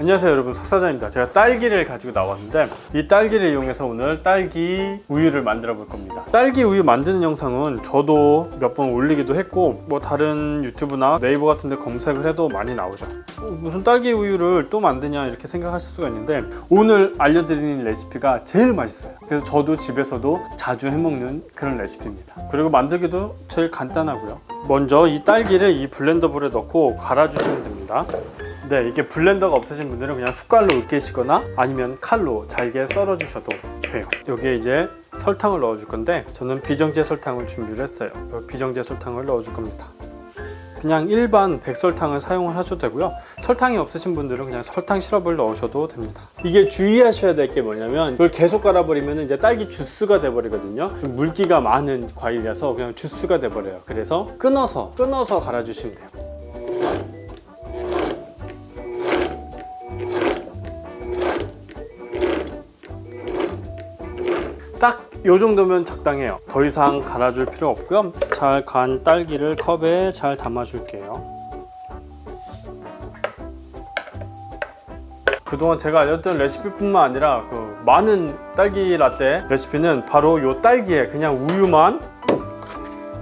안녕하세요 여러분, 석사장입니다. 제가 딸기를 가지고 나왔는데 이 딸기를 이용해서 오늘 딸기 우유를 만들어 볼 겁니다. 딸기 우유 만드는 영상은 저도 몇 번 올리기도 했고 뭐 다른 유튜브나 네이버 같은 데 검색을 해도 많이 나오죠. 무슨 딸기 우유를 또 만드냐 이렇게 생각하실 수가 있는데 오늘 알려드리는 레시피가 제일 맛있어요. 그래서 저도 집에서도 자주 해먹는 그런 레시피입니다. 그리고 만들기도 제일 간단하고요. 먼저 이 딸기를 이 블렌더볼에 넣고 갈아주시면 됩니다. 네, 이게 블렌더가 없으신 분들은 그냥 숟갈로 으깨시거나 아니면 칼로 잘게 썰어 주셔도 돼요. 여기에 이제 설탕을 넣어 줄 건데 저는 비정제 설탕을 준비를 했어요. 비정제 설탕을 넣어 줄 겁니다. 그냥 일반 백설탕을 사용을 하셔도 되고요. 설탕이 없으신 분들은 그냥 설탕 시럽을 넣으셔도 됩니다. 이게 주의하셔야 될 게 뭐냐면 이걸 계속 갈아버리면 이제 딸기 주스가 돼버리거든요. 좀 물기가 많은 과일이라서 그냥 주스가 돼버려요. 그래서 끊어서 갈아주시면 돼요. 딱 이 정도면 적당해요. 더 이상 갈아줄 필요 없고요. 잘 간 딸기를 컵에 잘 담아줄게요. 그동안 제가 알려드렸던 레시피뿐만 아니라 그 많은 딸기 라떼 레시피는 바로 이 딸기에 그냥 우유만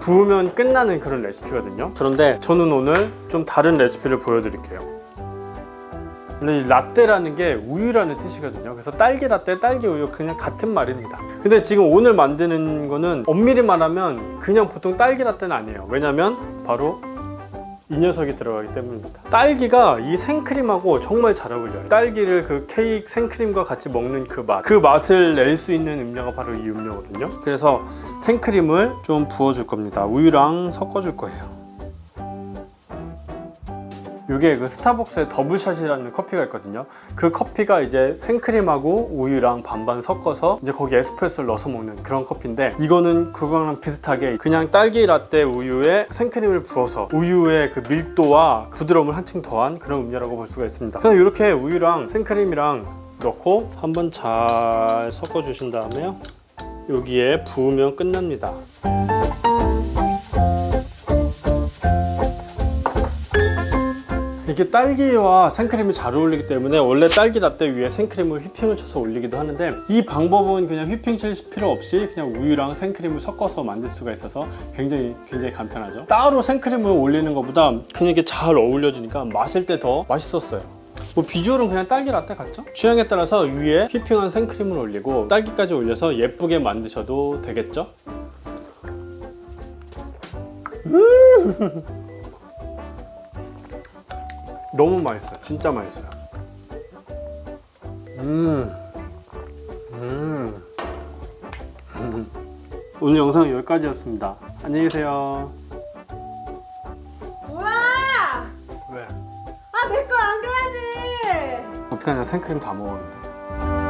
부으면 끝나는 그런 레시피거든요. 그런데 저는 오늘 좀 다른 레시피를 보여드릴게요. 근데 이 라떼라는 게 우유라는 뜻이거든요. 그래서 딸기 라떼, 딸기 우유 그냥 같은 말입니다. 근데 지금 오늘 만드는 거는 엄밀히 말하면 그냥 보통 딸기 라떼는 아니에요. 왜냐면 바로 이 녀석이 들어가기 때문입니다. 딸기가 이 생크림하고 정말 잘 어울려요. 딸기를 그 케이크 생크림과 같이 먹는 그 맛을 낼 수 있는 음료가 바로 이 음료거든요. 그래서 생크림을 좀 부어줄 겁니다. 우유랑 섞어줄 거예요. 이게 그 스타벅스의 더블샷이라는 커피가 있거든요. 그 커피가 이제 생크림하고 우유랑 반반 섞어서 이제 거기 에스프레소를 넣어서 먹는 그런 커피인데, 이거는 그거랑 비슷하게 그냥 딸기 라떼 우유에 생크림을 부어서 우유의 그 밀도와 부드러움을 한층 더한 그런 음료라고 볼 수가 있습니다. 그냥 이렇게 우유랑 생크림이랑 넣고 한번 잘 섞어 주신 다음에요, 여기에 부으면 끝납니다. 이게 딸기와 생크림이 잘 어울리기 때문에 원래 딸기 라떼 위에 생크림을 휘핑을 쳐서 올리기도 하는데, 이 방법은 그냥 휘핑 칠 필요 없이 그냥 우유랑 생크림을 섞어서 만들 수가 있어서 굉장히 간편하죠. 따로 생크림을 올리는 것보다 그냥 이게 잘 어울려지니까 마실 때 더 맛있었어요. 뭐 비주얼은 그냥 딸기 라떼 같죠? 취향에 따라서 위에 휘핑한 생크림을 올리고 딸기까지 올려서 예쁘게 만드셔도 되겠죠? 너무 맛있어요. 진짜 맛있어요. 오늘 영상은 여기까지였습니다. 안녕히 계세요. 뭐야? 왜? 아, 내 거 안 줘야지. 어떡하냐, 생크림 다 먹었는데.